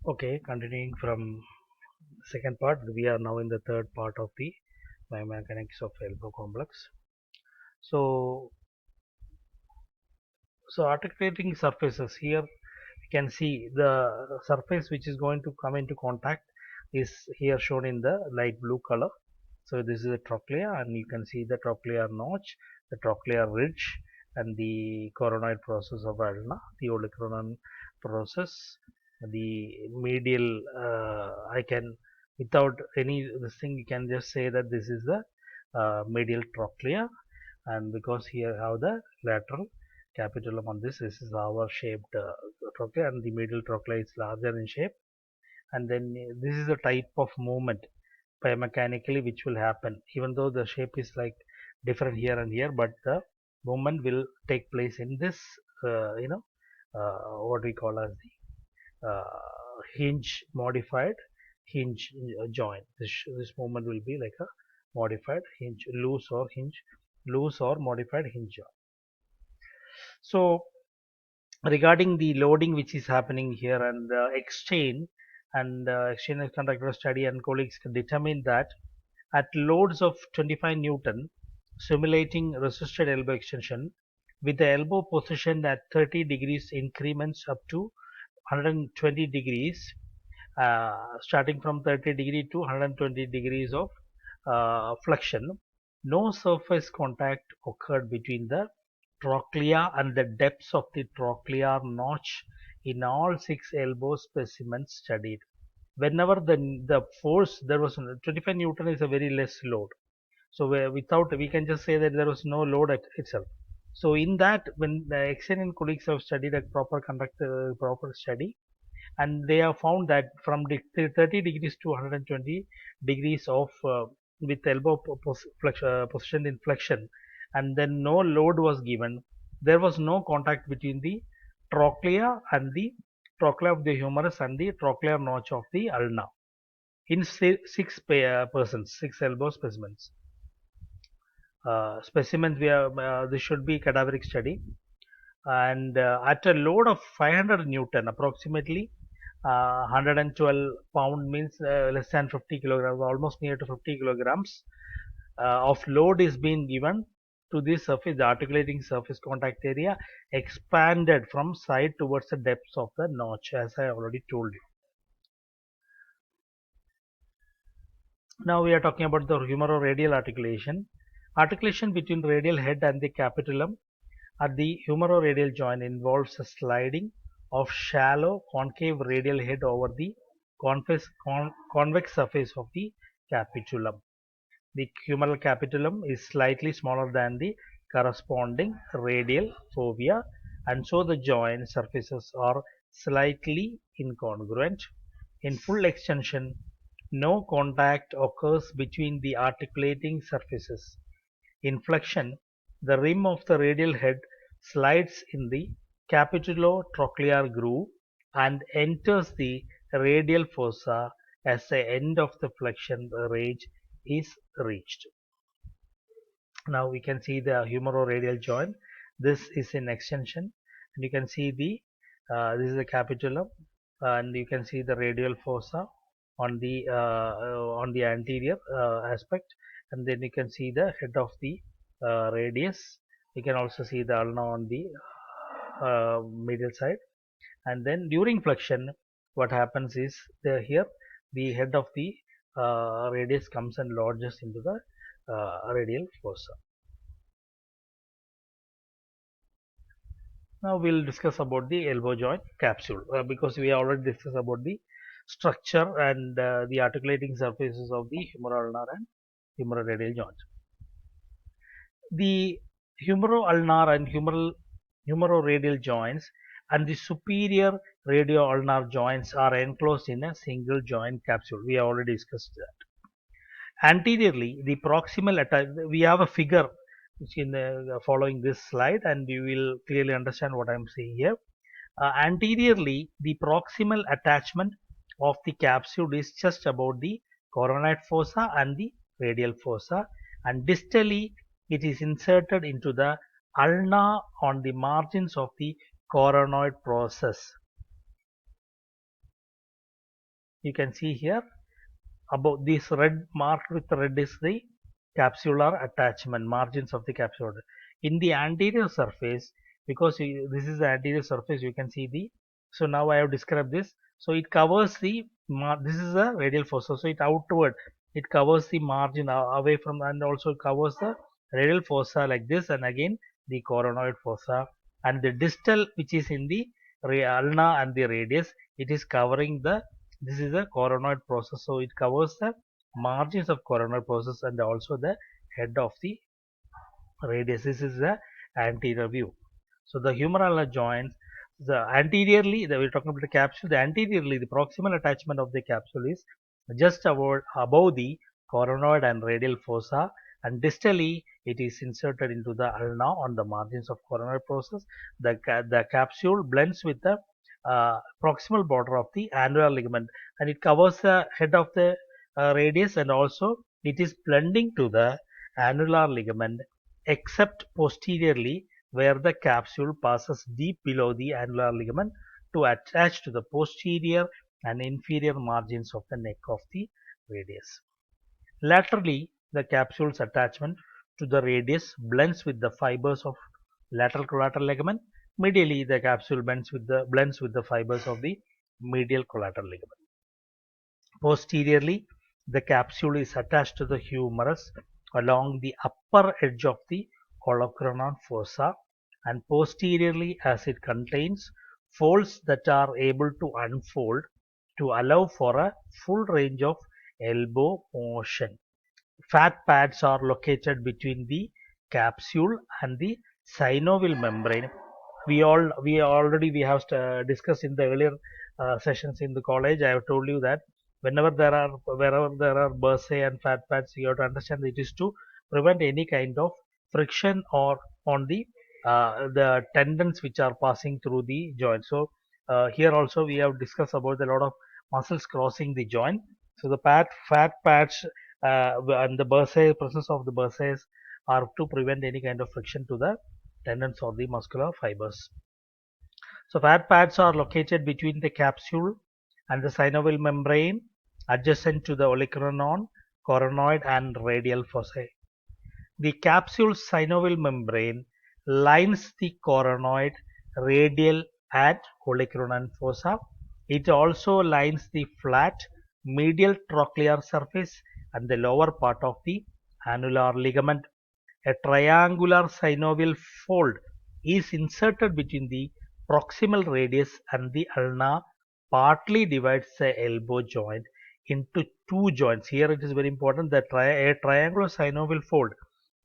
Okay, continuing from second part, we are now in the third part of the biomechanics of elbow complex. So, articulating surfaces here, we can see the surface which is going to come into contact is here shown in the light blue color. So, this is the trochlea, and you can see the trochlear notch, the trochlear ridge, and the coronoid process of ulna, the olecranon process, the medial. I can, without any this thing, you can just say that this is the medial trochlea, and because here have the lateral capitulum on this is hour shaped trochlea, and the medial trochlea is larger in shape, and then this is the type of movement biomechanically which will happen, even though the shape is like different here and here, but the movement will take place in this what we call as the hinge modified hinge joint. This movement will be like a modified hinge, loose or modified hinge joint. So regarding the loading which is happening here, and exchange conductor study and colleagues determined that at loads of 25 Newton, simulating resisted elbow extension with the elbow positioned at 30 degrees increments up to 120 degrees, starting from 30 degree to 120 degrees of flexion. No surface contact occurred between the trochlea and the depths of the trochlear notch in all six elbow specimens studied. Whenever the force, there was 25 Newton is a very less load. So without, we can just say that there was no load at itself. So in that, when the Exen and colleagues have studied a proper study, and they have found that from 30 degrees to 120 degrees of with elbow positioned in flexion, and then no load was given, there was no contact between the trochlea and the trochlea of the humerus and the trochlear notch of the ulna in six elbow specimens. Specimens, this should be cadaveric study, and at a load of 500 Newton, approximately 112 pound means less than 50 kilograms, almost near to 50 kilograms of load is being given to this surface. The articulating surface contact area expanded from side towards the depths of the notch, as I already told you. Now we are talking about the humeroradial articulation. Articulation between radial head and the capitulum at the humeroradial joint involves a sliding of shallow concave radial head over the convex surface of the capitulum. The humeral capitulum is slightly smaller than the corresponding radial fovea, and so the joint surfaces are slightly incongruent. In full extension, no contact occurs between the articulating surfaces. In flexion, the rim of the radial head slides in the capitulotrochlear groove and enters the radial fossa as the end of the flexion range is reached. Now we can see the humeroradial joint. This is in extension, and you can see the this is the capitulum, and you can see the radial fossa on the anterior aspect, and then you can see the head of the radius. You can also see the ulna on the medial side, and then during flexion, what happens is here the head of the radius comes and lodges into the radial fossa. Now we'll discuss about the elbow joint capsule, because we already discussed about the structure and the articulating surfaces of the humeroulnar and humeroradial joint. The humeroulnar and humeroradial joints and the superior radioulnar joints are enclosed in a single joint capsule. We have already discussed that. Anteriorly, the proximal we have a figure which in following this slide, and you will clearly understand what I am saying here. Anteriorly, the proximal attachment of the capsule is just above the coronoid fossa and the radial fossa, and distally it is inserted into the ulna on the margins of the coronoid process. You can see here about this red marked with red is the capsular attachment, margins of the capsule. In the anterior surface, because this is the anterior surface, you can see the, so now I have described this. So it covers the, this is a radial fossa, so it outward, it covers the margin away from, and also covers the radial fossa like this, and again the coronoid fossa, and the distal, which is in the ulna and the radius, it is covering the, this is a coronoid process, so it covers the margins of coronoid process and also the head of the radius. This is the anterior view. So the humeral joints, the anteriorly, we're talking about the capsule, the anteriorly, the proximal attachment of the capsule is just above the coronoid and radial fossa, and distally it is inserted into the ulna on the margins of coronoid process. The capsule blends with the proximal border of the annular ligament, and it covers the head of the radius, and also it is blending to the annular ligament except posteriorly, where the capsule passes deep below the annular ligament to attach to the posterior and inferior margins of the neck of the radius. Laterally, the capsule's attachment to the radius blends with the fibers of lateral collateral ligament. Medially, the capsule blends with the fibers of the medial collateral ligament. Posteriorly, the capsule is attached to the humerus along the upper edge of the olecranon fossa, and posteriorly, as it contains folds that are able to unfold to allow for a full range of elbow motion. Fat pads are located between the capsule and the synovial membrane. We have discussed in the earlier sessions in the college. I have told you that wherever there are bursae and fat pads, you have to understand it is to prevent any kind of friction or on the tendons which are passing through the joint. So here also we have discussed about a lot of muscles crossing the joint. So the fat pads and the bursae, presence of the bursae are to prevent any kind of friction to the tendons or the muscular fibers. So fat pads are located between the capsule and the synovial membrane, adjacent to the olecranon, coronoid and radial fossae. The capsule synovial membrane lines the coronoid, radial and olecranon fossa. It also lines the flat medial trochlear surface and the lower part of the annular ligament. A triangular synovial fold is inserted between the proximal radius and the ulna, partly divides the elbow joint into two joints. Here it is very important that a triangular synovial fold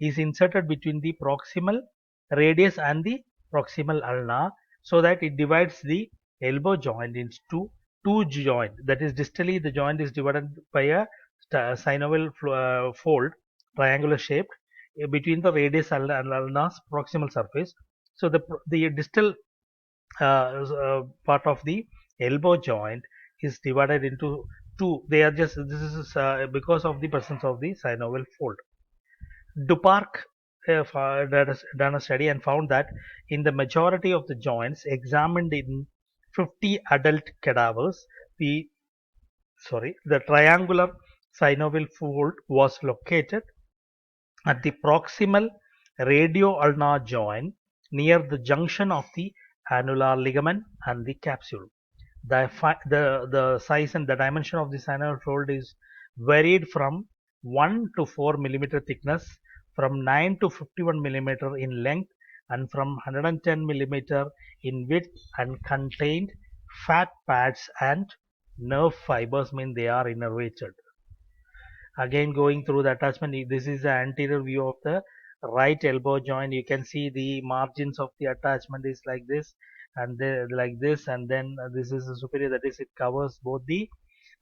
is inserted between the proximal radius and the proximal ulna, so that it divides the elbow joint into two joints. That is, distally the joint is divided by a synovial fold, triangular shaped, between the radius and ulna's proximal surface. So the distal part of the elbow joint is divided into two. They are just, this is because of the presence of the synovial fold. Duparc done a study and found that in the majority of the joints examined in 50 adult cadavers, the triangular synovial fold was located at the proximal radio-ulnar joint near the junction of the annular ligament and the capsule. The size and the dimension of the synovial fold is varied from 1 to 4 millimeter thickness, from 9 to 51 millimeter in length, and from 110 millimeter in width, and contained fat pads and nerve fibers, mean they are innervated. Again, going through the attachment, this is the anterior view of the right elbow joint. You can see the margins of the attachment is like this, and like this, and then this is the superior, that is, it covers both the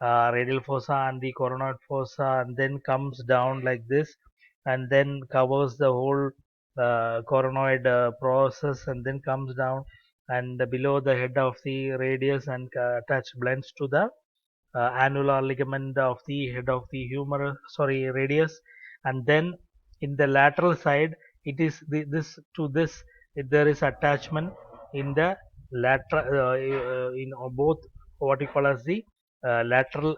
radial fossa and the coronoid fossa, and then comes down like this, and then covers the whole coronoid process, and then comes down and below the head of the radius, and blends to the annular ligament of the head of the radius, and then in the lateral side, it is there is attachment in the lateral in both what you call as the lateral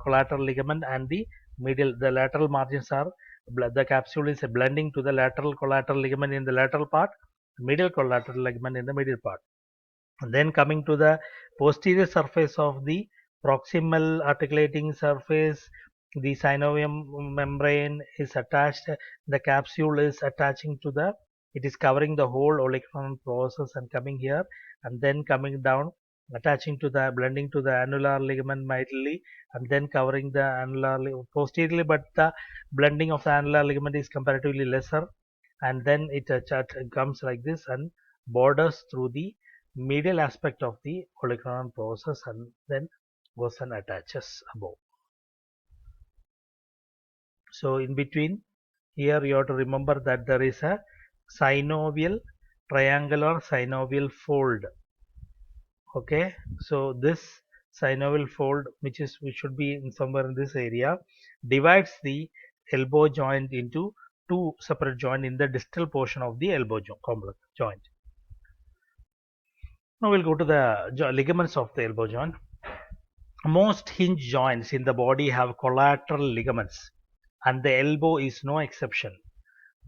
collateral ligament and the medial. The lateral margins are the capsule is blending to the lateral collateral ligament in the lateral part, medial collateral ligament in the medial part. And then coming to the posterior surface of the proximal articulating surface, the synovium membrane is attached. The capsule is attaching to the, it is covering the whole olecranon process and coming here and then coming down, attaching to the, blending to the annular ligament medially and then covering the annular posteriorly, but the blending of the annular ligament is comparatively lesser, and then it comes like this and borders through the medial aspect of the olecranon process and then goes and attaches above. So in between here you have to remember that there is a synovial, triangular synovial fold. Okay, so this synovial fold, which should be in somewhere in this area, divides the elbow joint into two separate joints in the distal portion of the elbow joint. Now we'll go to the ligaments of the elbow joint. Most hinge joints in the body have collateral ligaments, and the elbow is no exception.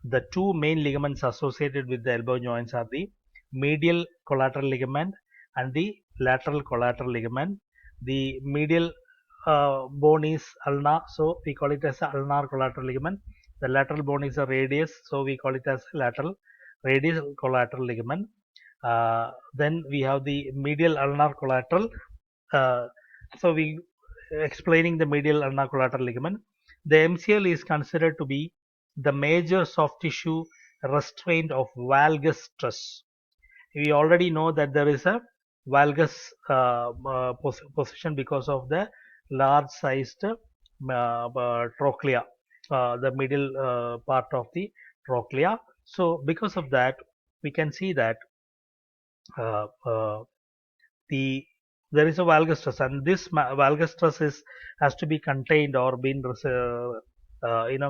The two main ligaments associated with the elbow joints are the medial collateral ligament and the lateral collateral ligament. The medial bone is ulna, so we call it as a ulnar collateral ligament. The lateral bone is a radius, so we call it as lateral radial collateral ligament. Then we have the medial ulnar collateral. So we explaining the medial ulnar collateral ligament. The MCL is considered to be the major soft tissue restraint of valgus stress. We already know that there is a valgus position because of the large sized trochlea, the middle part of the trochlea. So because of that, we can see that uh, uh, there is a valgus stress, and this valgus stress has to be contained or been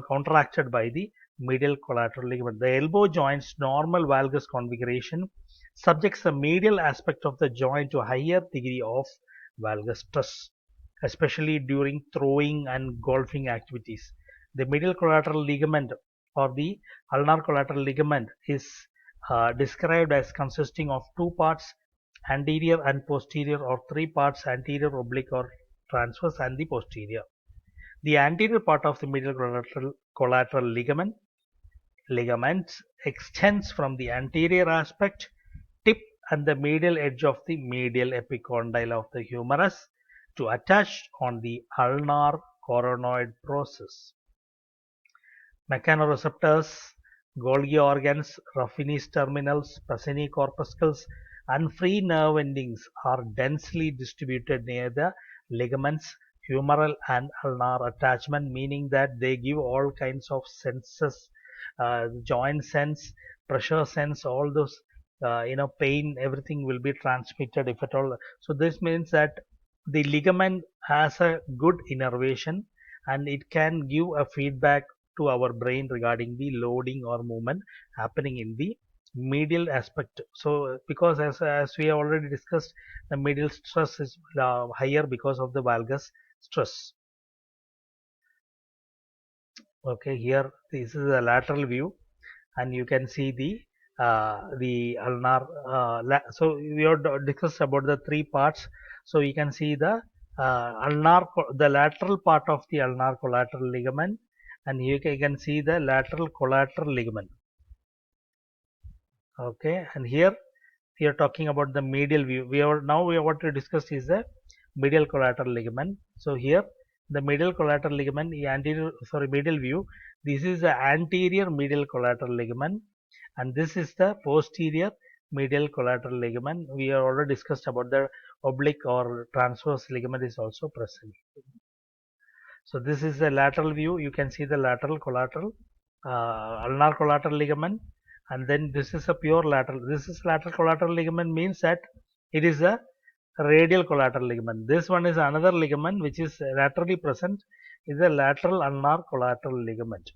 counteracted by the medial collateral ligament. The elbow joint's normal valgus configuration subjects the medial aspect of the joint to a higher degree of valgus stress, especially during throwing and golfing activities. The medial collateral ligament or the ulnar collateral ligament is described as consisting of two parts, anterior and posterior, or three parts, anterior, oblique, or transverse, and the posterior. The anterior part of the medial collateral ligaments extends from the anterior aspect, tip, and the medial edge of the medial epicondyle of the humerus to attach on the ulnar coronoid process. Mechanoreceptors, Golgi organs, Ruffini's terminals, Pacini corpuscles, and free nerve endings are densely distributed near the ligaments, humeral and ulnar attachment, meaning that they give all kinds of senses, joint sense, pressure sense, all those pain, everything will be transmitted if at all. So this means that the ligament has a good innervation and it can give a feedback to our brain regarding the loading or movement happening in the medial aspect. So because as we have already discussed, the medial stress is higher because of the valgus stress. Okay, here this is a lateral view and you can see the ulnar so we have discussed about the three parts. So you can see the the lateral part of the ulnar collateral ligament, and here you can see the lateral collateral ligament. Okay, and here we are talking about the medial view. We are what to discuss is the medial collateral ligament. So here the medial collateral ligament, medial view. This is the anterior medial collateral ligament, and this is the posterior medial collateral ligament. We have already discussed about the oblique or transverse ligament is also present. So this is the lateral view. You can see the lateral collateral, ulnar collateral ligament, and then this is a pure lateral. This is lateral collateral ligament means that it is a radial collateral ligament. This one is another ligament which is laterally present, is a lateral ulnar collateral ligament.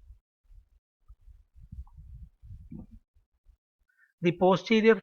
The posterior